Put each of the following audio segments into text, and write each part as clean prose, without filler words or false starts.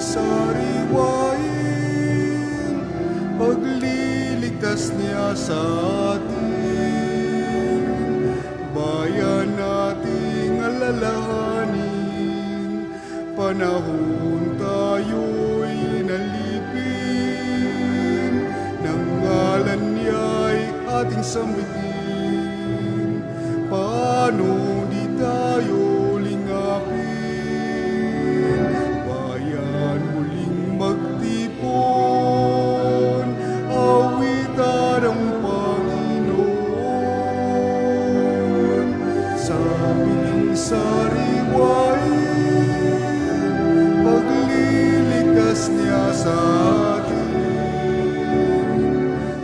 sariwain, pagliligtas niya sa atin. Bayan nating alalahanin, panahon tayo'y nalipin, ng ngalan niya'y ating sambitin. Paano di tayo lingapin, bayan muling magtipon, awitan ang Panginoon. Sa piling sariwain, pagliligtas niya sa atin.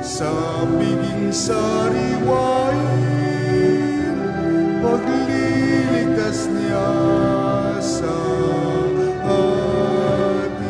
Sa piling sariwain, pagliligtas niya sa atin.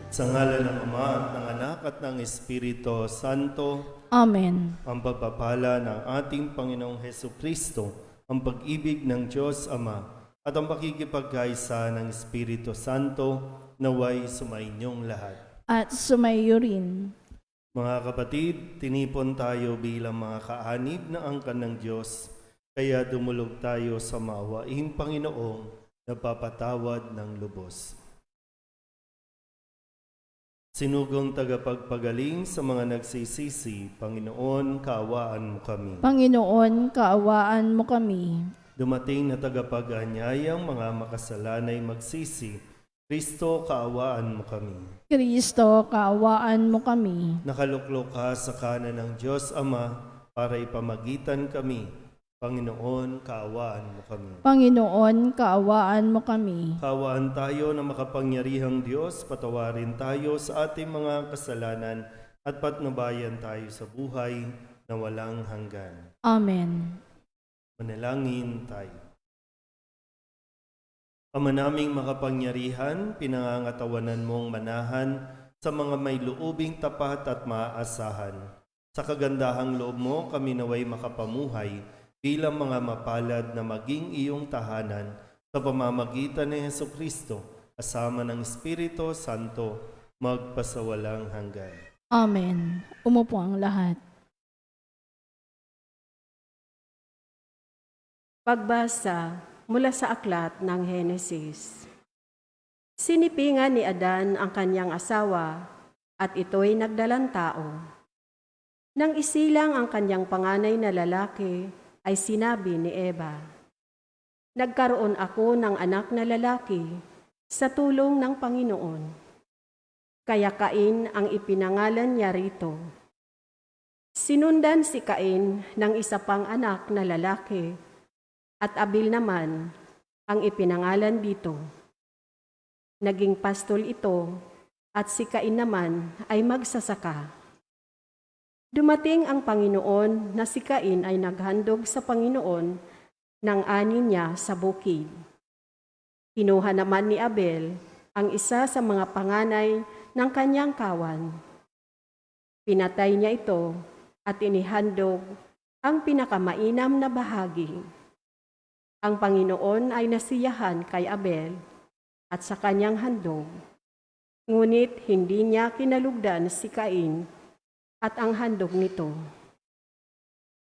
Sa ngalan ng Ama at ng Anak at ng Espiritu Santo. Amen. Ang pagpapala ng ating Panginoong Hesukristo, ang pag-ibig ng Diyos Ama, at ang pakikipagkaisa ng Espiritu Santo naway sumainyong lahat. At sumayo rin. Mga kapatid, tinipon tayo bilang mga kaanib na angkan ng Diyos, kaya dumulog tayo sa maawaing Panginoong napapatawad ng lubos. Sinugong tagapagpagaling sa mga nagsisisi, Panginoon, kaawaan mo kami. Panginoon, kaawaan mo kami. Dumating na tagapag-anyayang mga makasalanay magsisi, Kristo, kaawaan mo kami. Kristo, kaawaan mo kami. Nakaluklok ka sa kanan ng Diyos Ama para ipamagitan kami. Panginoon, kaawaan mo kami. Panginoon, kaawaan mo kami. Kaawaan tayo na makapangyarihang Diyos, patawarin tayo sa ating mga kasalanan at patnubayan tayo sa buhay na walang hanggan. Amen. Manalangin tayo. Ama naming makapangyarihan, pinangangatawanan mong manahan sa mga may luubing tapat at maaasahan. Sa kagandahang loob mo, kami naway makapamuhay bilang mga mapalad na maging iyong tahanan sa pamamagitan ni Hesukristo, kasama ng Espiritu Santo, magpasawalang hanggan. Amen. Umupo ang lahat. Pagbasa mula sa aklat ng Henesis. Sinipingan ni Adan ang kanyang asawa at ito'y nagdalang tao. Nang isilang ang kanyang panganay na lalaki, ay sinabi ni Eva, "Nagkaroon ako ng anak na lalaki sa tulong ng Panginoon." Kaya Cain ang ipinangalan niya rito. Sinundan si Cain ng isa pang anak na lalaki, at Abel naman ang ipinangalan dito. Naging pastol ito, at si Cain naman ay magsasaka. Dumating ang Panginoon na si Cain ay naghandog sa Panginoon ng ani niya sa bukid. Kinuha naman ni Abel ang isa sa mga panganay ng kanyang kawan. Pinatay niya ito at inihandog ang pinakamainam na bahagi. Ang Panginoon ay nasiyahan kay Abel at sa kanyang handog, ngunit hindi niya kinalugdan si Cain at ang handog nito.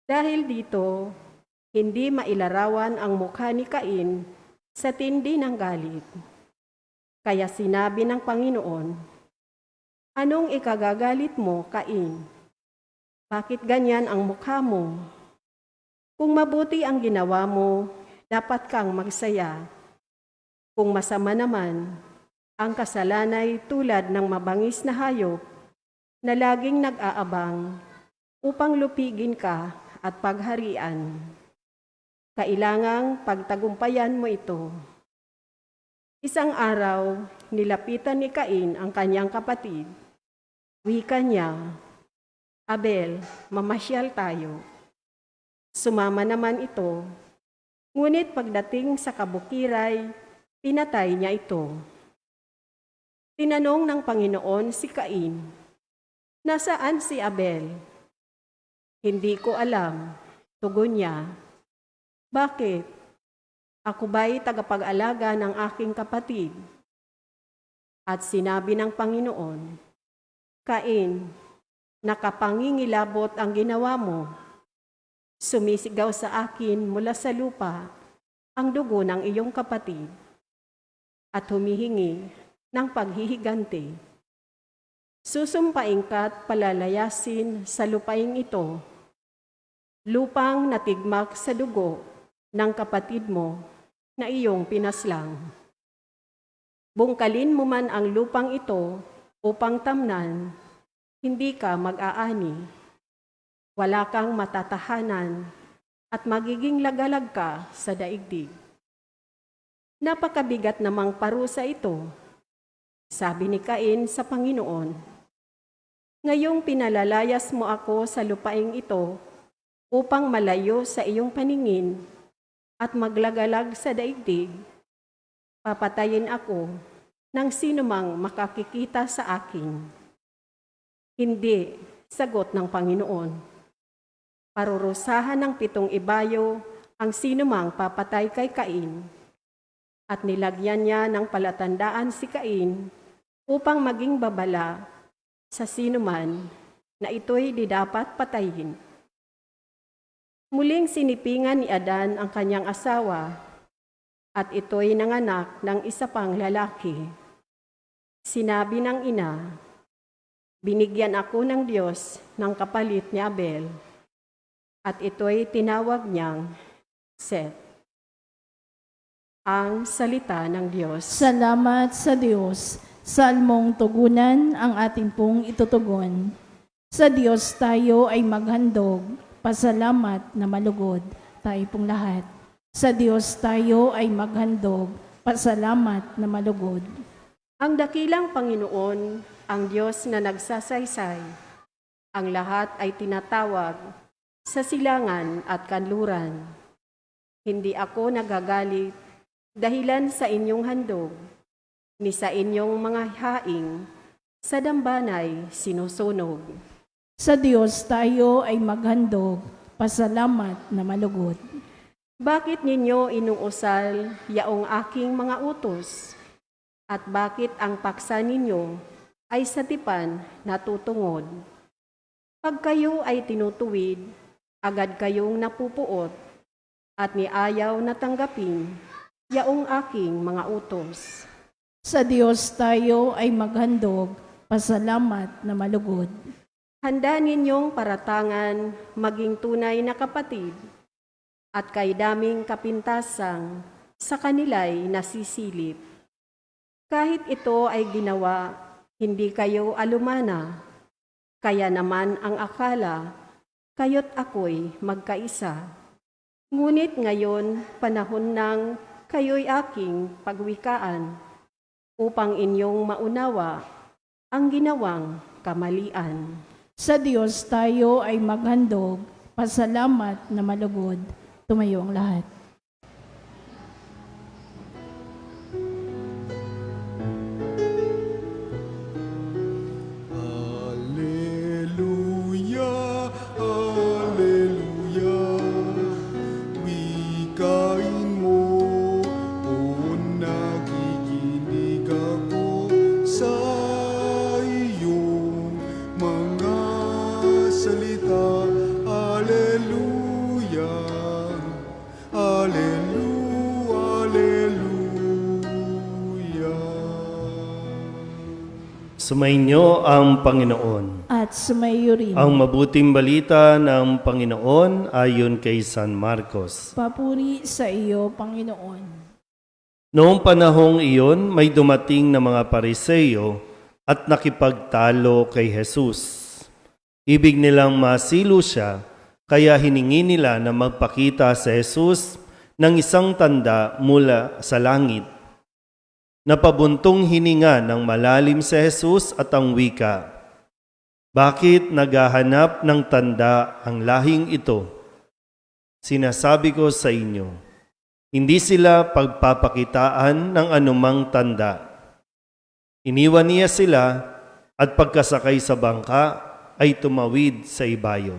Dahil dito, hindi mailarawan ang mukha ni Cain sa tindi ng galit. Kaya sinabi ng Panginoon, "Anong ikagagalit mo, Cain? Bakit ganyan ang mukha mo? Kung mabuti ang ginawa mo, dapat kang magsaya. Kung masama naman, ang kasalanay tulad ng mabangis na hayop na laging nag-aabang upang lupigin ka at pagharian. Kailangang pagtagumpayan mo ito." Isang araw, nilapitan ni Cain ang kanyang kapatid. Wika niya, "Abel, mamasyal tayo." Sumama naman ito, ngunit pagdating sa kabukiray, pinatay niya ito. Tinanong ng Panginoon si Cain, "Nasaan si Abel?" "Hindi ko alam," tugon niya. "Bakit? Ako ba'y tagapag-alaga ng aking kapatid? At sinabi ng Panginoon, Cain, nakapangingilabot ang ginawa mo. Sumisigaw sa akin mula sa lupa ang dugo ng iyong kapatid at humihingi ng paghihiganti. Susumpain ka't palalayasin sa lupaing ito, lupang natigmak sa dugo ng kapatid mo na iyong pinaslang. Bungkalin mo man ang lupang ito upang tamnan, hindi ka mag-aani. Wala kang matatahanan at magiging lagalag ka sa daigdig. Napakabigat namang parusa ito, sabi ni Cain sa Panginoon. Ngayong pinalalayas mo ako sa lupaing ito upang malayo sa iyong paningin at maglagalag sa daigdig, papatayin ako ng sinumang makakikita sa akin. Hindi, sagot ng Panginoon. Parurusahan ng 7 ibayo ang sinumang papatay kay Cain. At nilagyan niya ng palatandaan si Cain upang maging babala sa sinuman na ito'y di dapat patayin. Muling sinipingan ni Adan ang kanyang asawa at ito'y nanganak ng isa pang lalaki. Sinabi ng ina, binigyan ako ng Diyos ng kapalit ni Abel. At ito'y tinawag niyang Seth. Ang salita ng Diyos. Salamat sa Diyos. Salmong tugunan ang ating pong itutugon. Sa Diyos tayo ay maghandog, pasalamat na malugod. Tayo pong lahat. Sa Diyos tayo ay maghandog, pasalamat na malugod. Ang dakilang Panginoon, ang Diyos na nagsasaysay. Ang lahat ay tinatawag sa silangan at kanluran. Hindi ako nagagalit dahilan sa inyong handog, ni sa inyong mga haing, sa dambanay sinusunog. Sa Diyos tayo ay maghandog, pasalamat na malugod. Bakit ninyo inuusal yaong aking mga utos? At bakit ang paksa ninyo ay sa tipan natutungod? Pag kayo ay tinutuwid, agad kayong napupuot at niayaw na tanggapin yaong aking mga utos. Sa Diyos tayo ay maghandog, pasalamat na malugod. Handa ninyong paratangan maging tunay na kapatid at kay daming kapintasang sa kanila'y nasisilip. Kahit ito ay ginawa, hindi kayo alumana, kaya naman ang akala, kayo't ako'y magkaisa. Ngunit ngayon, panahon ng kayo'y aking pagwikaan upang inyong maunawa ang ginawang kamalian. Sa Diyos tayo ay maghandog, pasalamat na malugod. Tumayo ang lahat. Alleluia, alleluia. Wikain mo, o nakikinig ako sa iyong mga salita. Alleluia, alleluia, alleluia. Sumainyo ang Panginoon. At sumayo rin. Ang mabuting balita ng Panginoon ayon kay San Marcos. Papuri sa iyo, Panginoon. Noong panahong iyon, may dumating na mga Pariseyo at nakipagtalo kay Jesus. Ibig nilang masilo siya, kaya hiningi nila na magpakita sa Jesus ng isang tanda mula sa langit. Napabuntong hininga ng malalim si Jesus at ang wika, bakit naghahanap ng tanda ang lahing ito? Sinasabi ko sa inyo, hindi sila pagpapakitaan ng anumang tanda. Iniwan niya sila at pagkasakay sa bangka ay tumawid sa ibayo.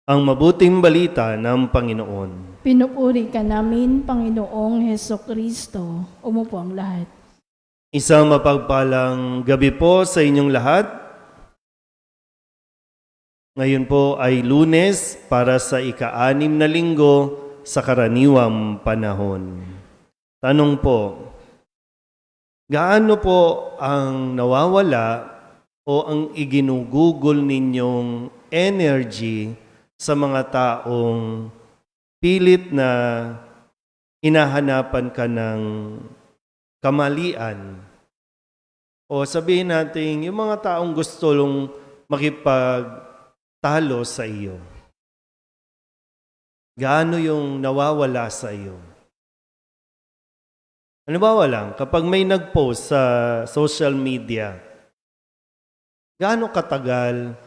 Ang mabuting balita ng Panginoon. Pinupuri ka namin, Panginoong Heso Kristo. Umupo ang lahat. Isang mapagpalang gabi po sa inyong lahat. Ngayon po ay Lunes para sa ika-6 na linggo sa karaniwang panahon. Tanong po, gaano po ang nawawala o ang iginugugol ninyong energy sa mga taong pilit na hinahanapan ka ng kamalian? O sabihin natin, yung mga taong gusto lang makipagtalo sa iyo. Gaano yung nawawala sa iyo? Halimbawa lang, kapag may nag-post sa social media, gaano katagal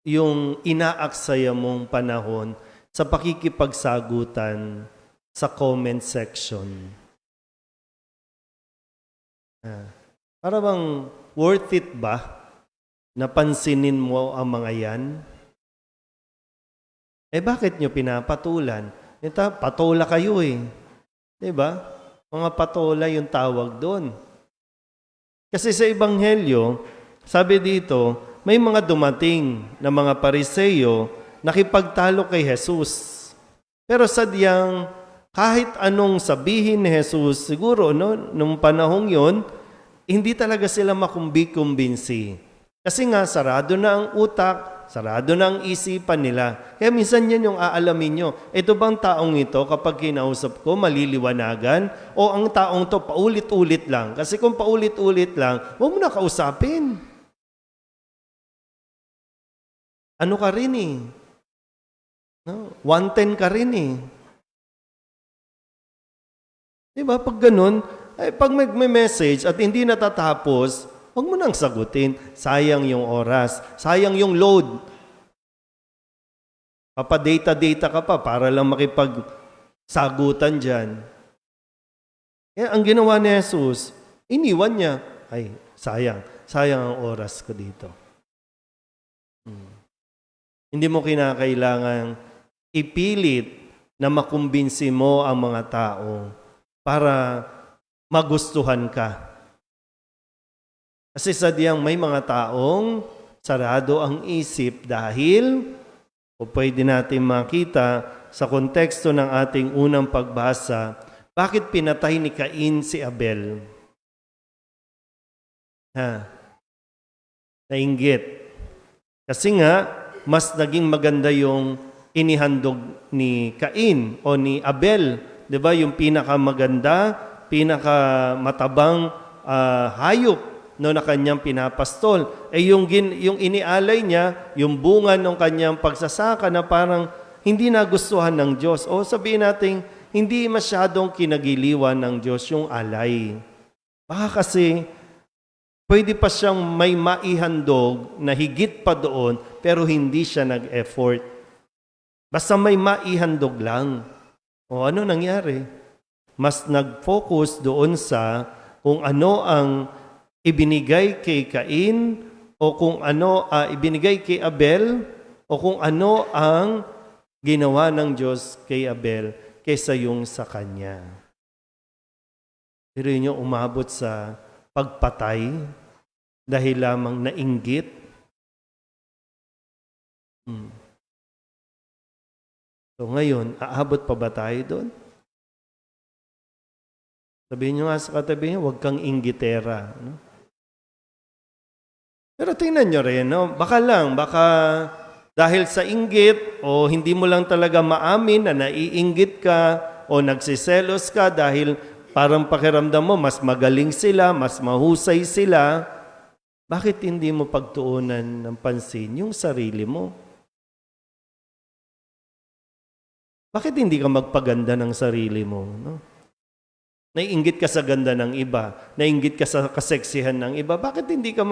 yung inaaksaya mong panahon sa pakikipagsagutan sa comment section? Para bang worth it ba na pansinin mo ang mga yan? Bakit nyo pinapatulan? Patola kayo eh. Diba? Mga patola yung tawag doon. Kasi sa Ebanghelyo, sabi dito, may mga dumating na mga Pariseo nakipagtalo kay Jesus. Pero sadyang kahit anong sabihin ni Jesus, siguro nung panahong yon, hindi talaga sila makumbi-kumbinsi. Kasi nga sarado na ang utak, sarado na ang isipan nila. Kaya minsan yan yung aalamin nyo. Ito bang taong ito kapag kinausap ko, maliliwanagan? O ang taong to paulit-ulit lang? Kasi kung paulit-ulit lang, huwag mo na kausapin. Ano ka rin eh? 110 ka rin eh. Diba? Pag ganun, pag may message at hindi natatapos, huwag mo nang sagutin. Sayang yung oras. Sayang yung load. Papadata-data ka pa para lang makipagsagutan dyan. Kaya ang ginawa ni Jesus, iniwan niya. Ay, sayang. Sayang ang oras ko dito. Hindi mo kinakailangan ipilit na makumbinsi mo ang mga tao para magustuhan ka. Kasi sadyang may mga taong sarado ang isip dahil, o pwede natin makita sa konteksto ng ating unang pagbasa, bakit pinatay ni Cain si Abel? Nainggit. Kasi nga, mas naging maganda yung inihandog ni Cain o ni Abel. Diba? Yung pinakamaganda, pinakamatabang hayop na kanyang pinapastol. Yung inialay niya, yung bunga ng kanyang pagsasaka na parang hindi nagustuhan ng Diyos. O sabihin natin, hindi masyadong kinagiliwan ng Diyos yung alay. Baka kasi pwede pa siyang may maihandog na higit pa doon, pero hindi siya nag-effort. Basta may maihandog lang. O ano nangyari? Mas nag-focus doon sa kung ano ang ibinigay kay Cain, o kung ano ibinigay kay Abel, o kung ano ang ginawa ng Diyos kay Abel kaysa yung sa kanya. Pero yun yung umabot sa pagpatay dahil lamang nainggit. So ngayon, aabot pa ba tayo doon? Sabihin nyo nga sa katabi nyo, huwag kang inggitera. No? Pero tingnan nyo rin, baka dahil sa inggit o hindi mo lang talaga maamin na naiinggit ka o nagsiselos ka dahil parang pakiramdam mo, mas magaling sila, mas mahusay sila, bakit hindi mo pagtuunan ng pansin yung sarili mo? Bakit hindi ka magpaganda ng sarili mo? No? Naiinggit ka sa ganda ng iba, naiinggit ka sa kaseksihan ng iba, bakit hindi ka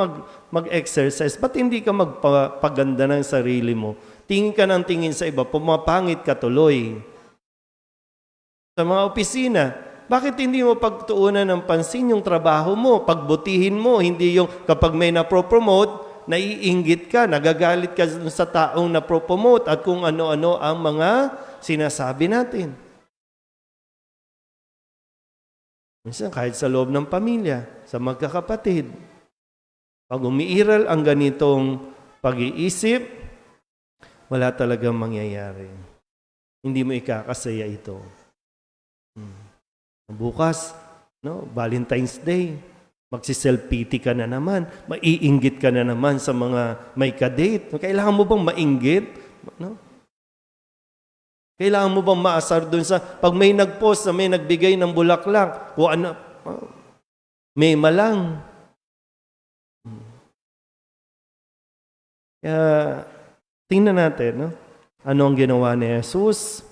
mag-exercise? Ba't hindi ka magpaganda ng sarili mo? Tingin ka ng tingin sa iba, pumapangit ka tuloy. Sa mga opisina, bakit hindi mo pagtuunan ng pansin yung trabaho mo, pagbutihin mo, hindi yung kapag may napropromote, naiinggit ka, nagagalit ka sa taong napropromote at kung ano-ano ang mga sinasabi natin. Minsan kahit sa loob ng pamilya, sa magkakapatid. Pag umiiral ang ganitong pag-iisip, wala talagang mangyayari. Hindi mo ikakasaya ito. Bukas, no, Valentine's Day, magsiself-pity ka na naman, maiinggit ka na naman sa mga may kadate. Kailangan mo bang mainggit? No? Kailangan mo bang maasar dun sa, pag may nag-post na may nagbigay ng bulaklak, o ano, may malang. Kaya, tingnan natin, no? Ano ang ginawa ni Jesus?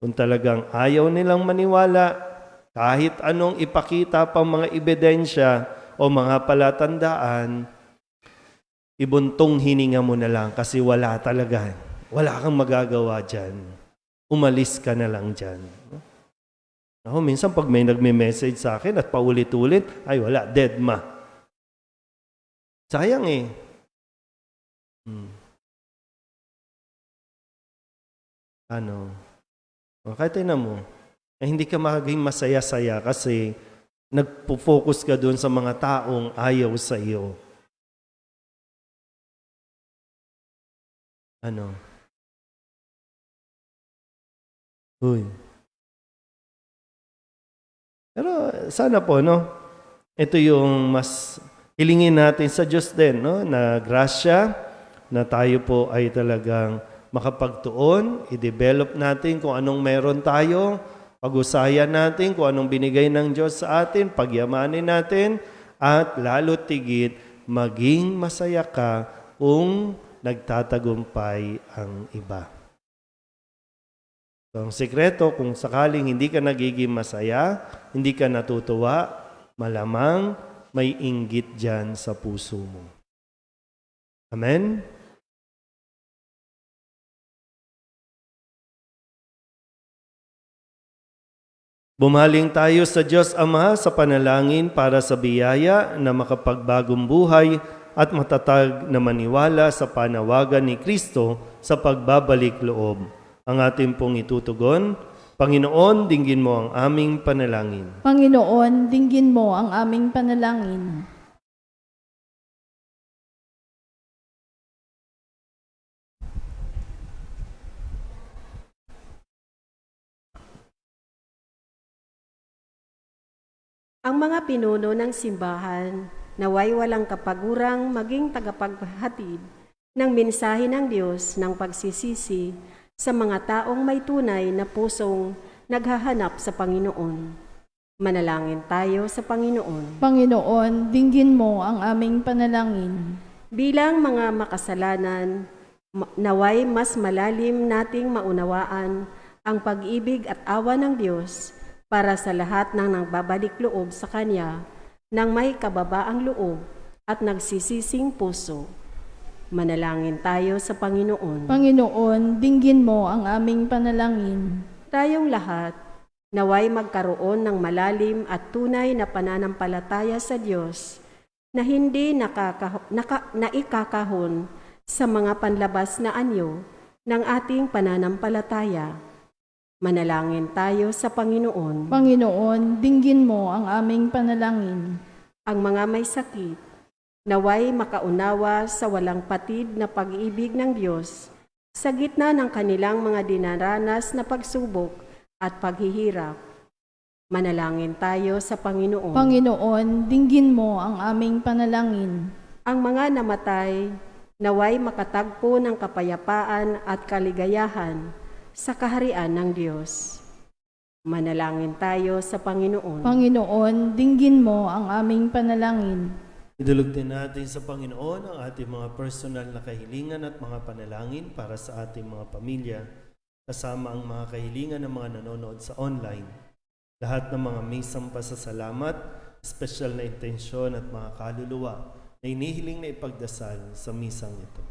Kung talagang ayaw nilang maniwala, kahit anong ipakita pang mga ebidensya o mga palatandaan, ibuntong hininga mo na lang kasi wala talaga. Wala kang magagawa dyan. Umalis ka na lang dyan. Ako, minsan pag may nagme-message sa akin at paulit-ulit, ay wala, dead ma. Sayang eh. Ano? Kahit na mo, hindi ka maging masaya-saya kasi nagpo-focus ka doon sa mga taong ayaw sa iyo. Ano? Uy. Pero sana po, no? Ito yung mas hilingin natin sa Diyos din, no? Na grasya, na tayo po ay talagang makapagtuon, i-develop natin kung anong meron tayo, pag-usayan natin kung anong binigay ng Diyos sa atin, pagyamanin natin, at lalo tigit, maging masaya ka kung nagtatagumpay ang iba. So, ang sikreto, kung sakaling hindi ka nagiging masaya, hindi ka natutuwa, malamang may inggit dyan sa puso mo. Amen? Bumaling tayo sa Diyos Ama sa panalangin para sa biyaya na makapagbagong buhay at matatag na maniwala sa panawagan ni Kristo sa pagbabalik loob. Ang ating pong itutugon, Panginoon, dinggin mo ang aming panalangin. Panginoon, dinggin mo ang aming panalangin. Ang mga pinuno ng simbahan, naway walang kapagurang maging tagapaghatid ng mensahe ng Diyos ng pagsisisi sa mga taong may tunay na pusong naghahanap sa Panginoon. Manalangin tayo sa Panginoon. Panginoon, dinggin mo ang aming panalangin. Bilang mga makasalanan, naway mas malalim nating maunawaan ang pag-ibig at awa ng Diyos para sa lahat ng nagbabalik loob sa Kanya ng may kababaang loob at nagsisising puso. Manalangin tayo sa Panginoon. Panginoon, dinggin mo ang aming panalangin. Tayong lahat, naway magkaroon ng malalim at tunay na pananampalataya sa Diyos na hindi naikakahon sa mga panlabas na anyo ng ating pananampalataya. Manalangin tayo sa Panginoon. Panginoon, dinggin mo ang aming panalangin. Ang mga may sakit, naway makaunawa sa walang patid na pag-ibig ng Diyos sa gitna ng kanilang mga dinaranas na pagsubok at paghihirap. Manalangin tayo sa Panginoon. Panginoon, dinggin mo ang aming panalangin. Ang mga namatay, naway makatagpo ng kapayapaan at kaligayahan sa kaharian ng Diyos. Manalangin tayo sa Panginoon. Panginoon, dinggin mo ang aming panalangin. Idulog din natin sa Panginoon ang ating mga personal na kahilingan at mga panalangin para sa ating mga pamilya, kasama ang mga kahilingan ng mga nanonood sa online. Lahat ng mga misang pasasalamat, espesyal na intensyon at mga kaluluwa na inihiling na ipagdasal sa misang ito.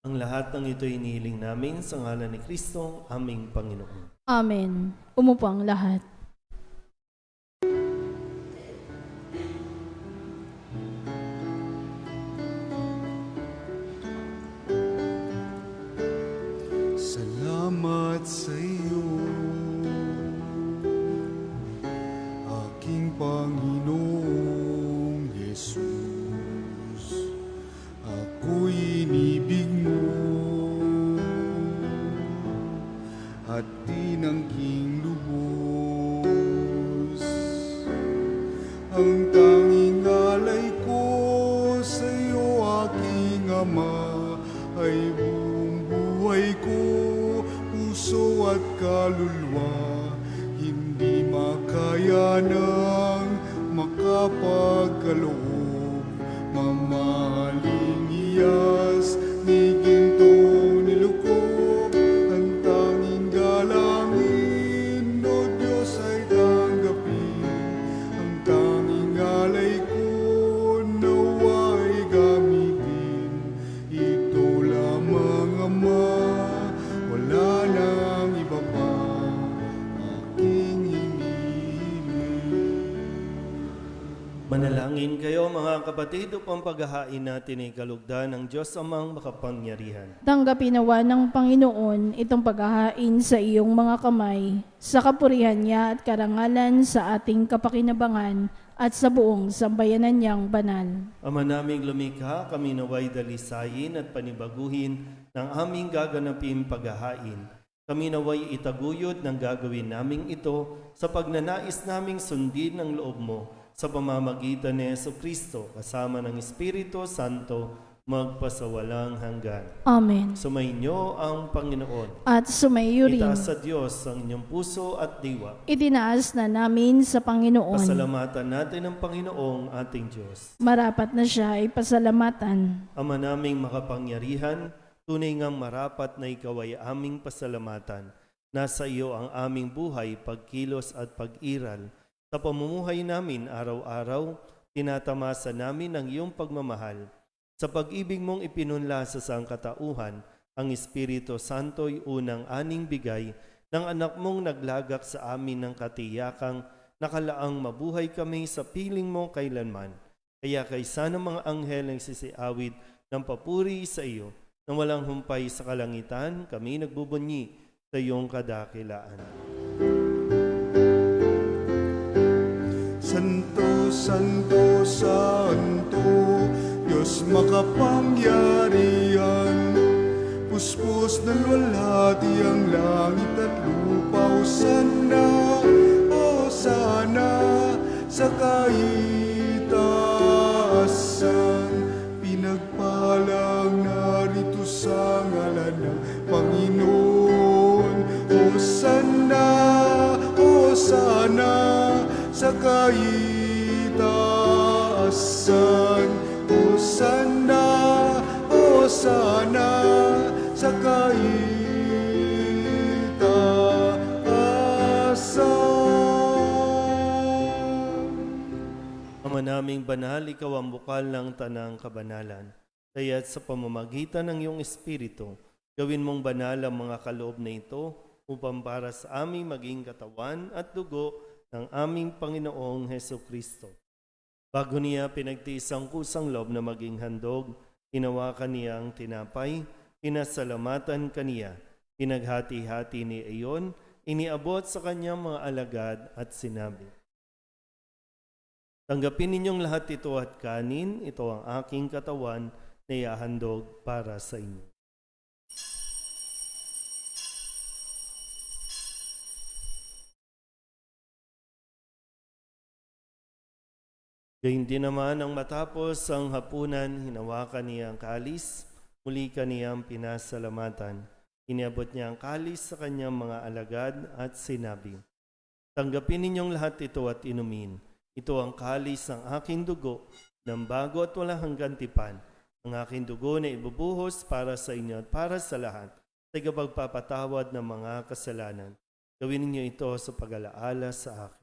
Ang lahat ng ito inihiling namin sa ngalan ni Kristo, aming Panginoon. Amen. Umupo ang lahat. Salamat sa ng king lubos. Ang tanging alay ko sa iyo, aking Ama, ay buong buhay ko, puso at kaluluwa. Hindi makaya ng makapagkaloob, mamahaling iyas ni gintong nilukob. Ang tanging galangin, O Diyos, ay tanggapin. Ang tanging alay ko, nawa'y gamitin. Ito lamang, Ama, wala nang iba pa aking hinihiling. Manalangin kayo mga kapatid upang paghahain natin ay kalugdan ng Diyos amang makapangyarihan. Tanggapin nawa ng Panginoon itong paghahain sa iyong mga kamay, sa kapurihan niya at karangalan sa ating kapakinabangan at sa buong sambayanan niyang banal. Ama naming lumikha, kami naway dalisayin at panibaguhin ng aming gaganaping paghahain. Kami naway itaguyod ng gagawin naming ito sa pagnanais naming sundin ng loob mo sa pamamagitan ni Jesucristo kasama ng Espiritu Santo magpasawalang hanggan. Amen. Sumainyo ang Panginoon. At sumayo rin. Itaas sa Diyos ang inyong puso at diwa. Itinaas na namin sa Panginoon. Pasalamatan natin ang Panginoong ating Diyos. Marapat na siya ay pasalamatan. Ama naming makapangyarihan, tunay ngang marapat na ikaw ay aming pasalamatan. Nasa iyo ang aming buhay, pagkilos at pag-iral. Sa pamumuhay namin araw-araw, tinatamasa namin ang iyong pagmamahal. Sa pag-ibig mong ipinunla sa sangkatauhan, ang Espiritu Santo'y unang aning bigay ng anak mong naglagak sa amin ng katiyakang nakalaang mabuhay kami sa piling mo kailanman. Kaya kaysa ng mga anghel ang sisiawit ng papuri sa iyo, na walang humpay sa kalangitan, kami nagbubunyi sa iyong kadakilaan. Santo, Santo, Santo, Diyos makapangyarihan. Puspos ng luwalhati ang langit at lupa. Hosana, Hosana, sa kaitaasan. Pinagpalang narito sa ngalan ng Panginoon. Hosana, Hosana, sa kaitaasan. Hosana, Hosana, sa kaitaasan. Ama naming banal, ikaw ang bukal ng tanang kabanalan. Kaya't sa pamamagitan ng iyong Espiritu, gawin mong banal ang mga kaloob na ito upang para sa aming maging katawan at dugo ng aming Panginoong Hesukristo. Bago niya pinagtiis ang kusang loob na maging handog, hinawakan niya ang tinapay, pinasalamatan kaniya, pinaghati-hati ni iyon, iniabot sa kanyang mga alagad at sinabi, tanggapin ninyong lahat ito at kanin, ito ang aking katawan na iahandog para sa inyo. Gayun din naman ang matapos ang hapunan, hinawakan niya ang kalis, muli kaniyang pinasalamatan. Iniabot niya ang kalis sa kanyang mga alagad at sinabi, tanggapin ninyong lahat ito at inumin. Ito ang kalis ng aking dugo, ng bago at walang hanggang tipan. Ang aking dugo na ibubuhos para sa inyo at para sa lahat, sa ikapagpapatawad ng mga kasalanan. Gawin ninyo ito sa pag-alaala sa akin.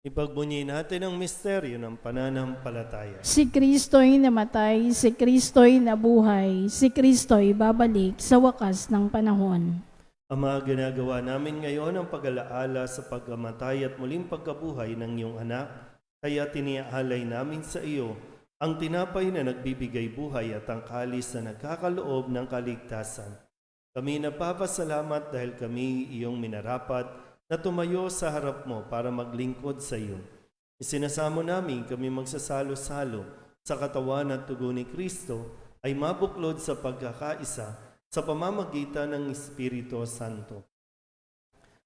Ipagbunyi natin ang misteryo ng pananampalataya. Si Kristo'y namatay, si Kristo'y nabuhay, si Kristo'y babalik sa wakas ng panahon. Ama, ginagawa namin ngayon ang pag-alaala sa pagkamatay at muling pagkabuhay ng iyong anak, kaya tiniaalay namin sa iyo ang tinapay na nagbibigay buhay at ang kalis na nagkakaloob ng kaligtasan. Kami nagpapasalamat dahil kami iyong minarapat na tumayo sa harap mo para maglingkod sa iyo. Isinasamo namin kami magsasalo-salo sa katawan at dugo ni Kristo ay mabuklod sa pagkakaisa sa pamamagitan ng Espiritu Santo.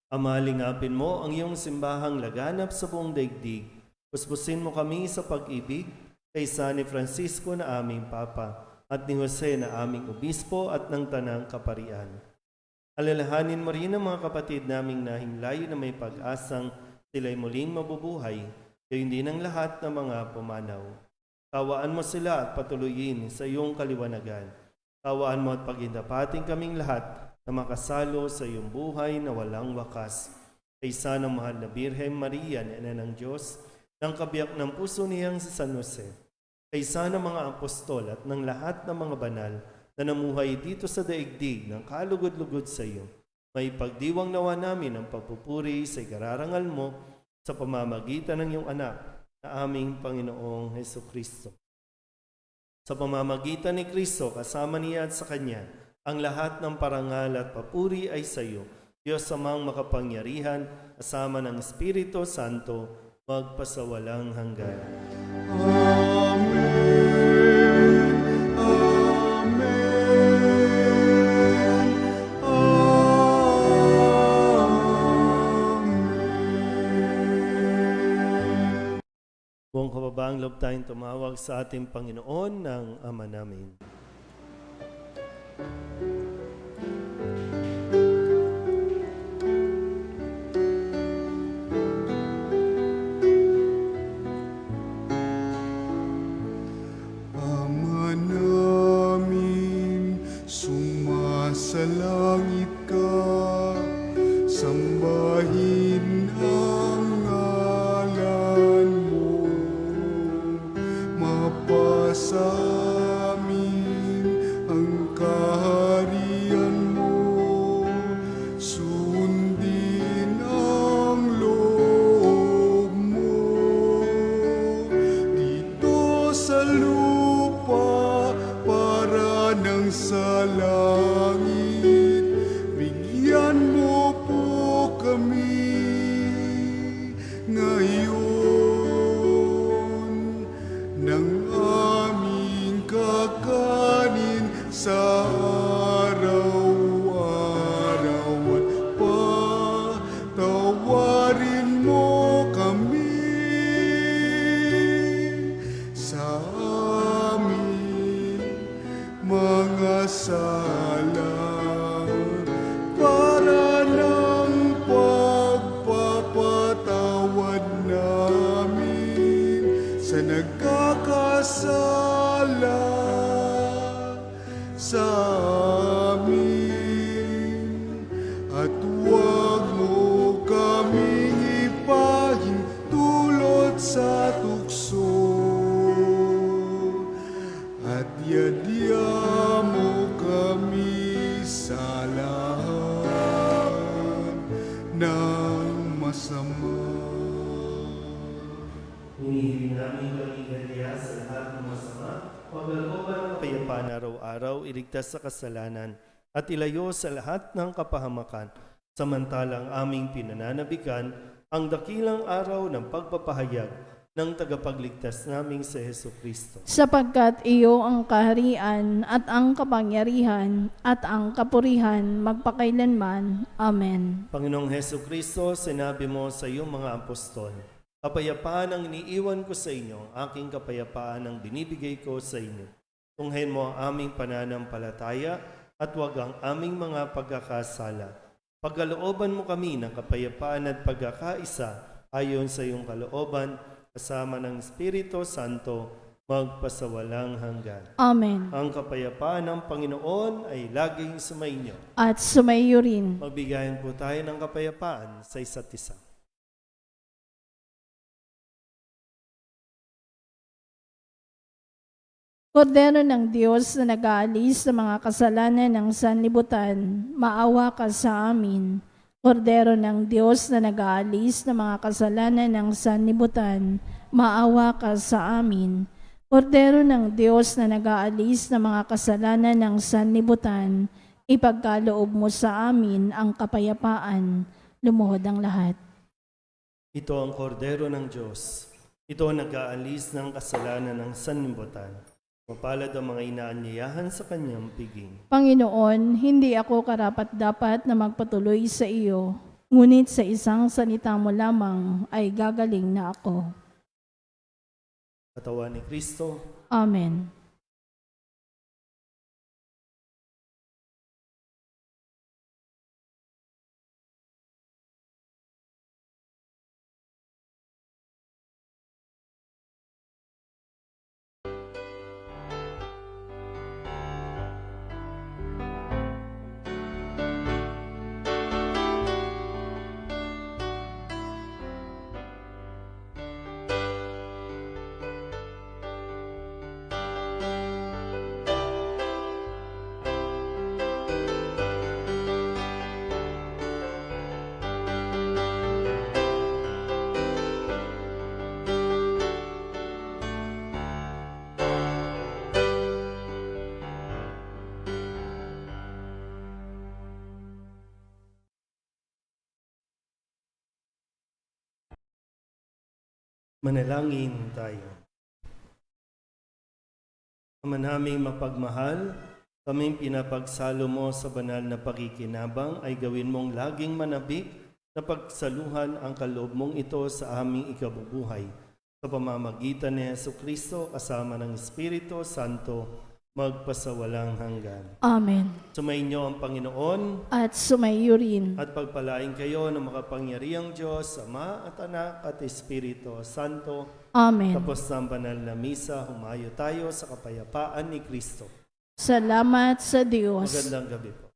Ama, lingapin mo ang iyong simbahang laganap sa buong daigdig. Puspusin mo kami sa pag-ibig kay San Francisco na aming Papa at ni Jose na aming Obispo at ng Tanang Kaparian. Alalahanin mo rin ang mga kapatid naming nahimlay na may pag-asang sila'y muling mabubuhay, gayon din ang lahat ng mga pumanaw. Tawaan mo sila at patuloyin sa iyong kaliwanagan. Tawaan mo at paghindapating kaming lahat na makasalo sa iyong buhay na walang wakas. Kaysa ng mahal na Birhen Maria na Ina ng Diyos, ng kabiyak ng puso niyang si San Jose, kaysa ng mga apostol at ng lahat ng mga banal na namuhay dito sa daigdig ng kalugod-lugod sa iyo, may pagdiwang nawa namin ang pagpupuri sa ikararangal mo sa pamamagitan ng iyong anak na aming Panginoong Hesukristo. Sa pamamagitan ni Kristo, kasama niya at sa Kanya, ang lahat ng parangal at papuri ay sa iyo, Diyos amang makapangyarihan, kasama ng Espiritu Santo, magpasawalang hanggan. Amen. Amen. Amen. Buong kababaang loob tayong tumawag sa ating Panginoon ng Ama namin. Ama namin, sumasalangit ka, sambahin ang ngalan mo, mapasa amin ang kaharian mo, sundin ang loob mo, dito sa lupa para ng sa langit. Bigyan mo po kami ngayon ng aming kakanin sa araw-araw at patawarin mo kami sa aming mga sala para ng pagpapatawad namin sa nagkakasala sa amin, at huwag mo kaming ipahintulot sa tukso, at yadya mo kami sa lahat ng masama. Hinihiling namin kaligaya sa lahat ng masama, paglalooban ng kapayapaan araw-araw, iligtas sa kasalanan, at ilayo sa lahat ng kapahamakan, samantalang aming pinananabikan ang dakilang araw ng pagpapahayag ng tagapagligtas naming si Hesukristo. Sapagkat iyo ang kaharian at ang kapangyarihan at ang kapurihan magpakailanman. Amen. Panginoong Hesukristo, sinabi mo sa iyong mga apostol, kapayapaan ang iniiwan ko sa inyo, aking kapayapaan ang binibigay ko sa inyo. Tunghayin mo ang aming pananampalataya at huwag ang aming mga pagkakasala. Pagkalooban mo kami ng kapayapaan at pagkakaisa ayon sa iyong kalooban, kasama ng Espiritu Santo, magpasawalang hanggan. Amen. Ang kapayapaan ng Panginoon ay laging sumainyo. At sumaiyo rin. Magbigayan po tayo ng kapayapaan sa isa't isa. Kordero ng Diyos na nag-aalis sa mga kasalanan ng sanlibutan, maawa ka sa amin. Kordero ng Diyos na nag-aalis sa mga kasalanan ng sanlibutan, maawa ka sa amin. Kordero ng Diyos na nag-aalis ng mga kasalanan ng sanlibutan, ipagkaloob mo sa amin ang kapayapaan. Lumuhod ang lahat. Ito ang kordero ng Diyos. Ito ang nag-aalis ng kasalanan ng sanlibutan. Mapalad ang mga inaanyayahan sa kanyang piging. Panginoon, hindi ako karapat-dapat na magpatuloy sa iyo, ngunit sa isang salita mo lamang ay gagaling na ako. Katawan ni Kristo, Amen. manalangin tayo. Ama naming mapagmahal, kaming pinapagsalo mo sa banal na pakikinabang ay gawin mong laging manabik na pagsaluhan ang kaloob mong ito sa aming ikabubuhay. Sa pamamagitan ni Jesucristo kasama ng Espiritu Santo, magpasawalang hanggan. Amen. Sumainyo ang Panginoon At sumayo rin. at pagpalain kayo ng makapangyarihang Diyos, Ama at Anak at Espiritu Santo. Amen. Tapos ng banal na misa, humayo tayo sa kapayapaan ni Kristo. Salamat sa Diyos. Magandang gabi po.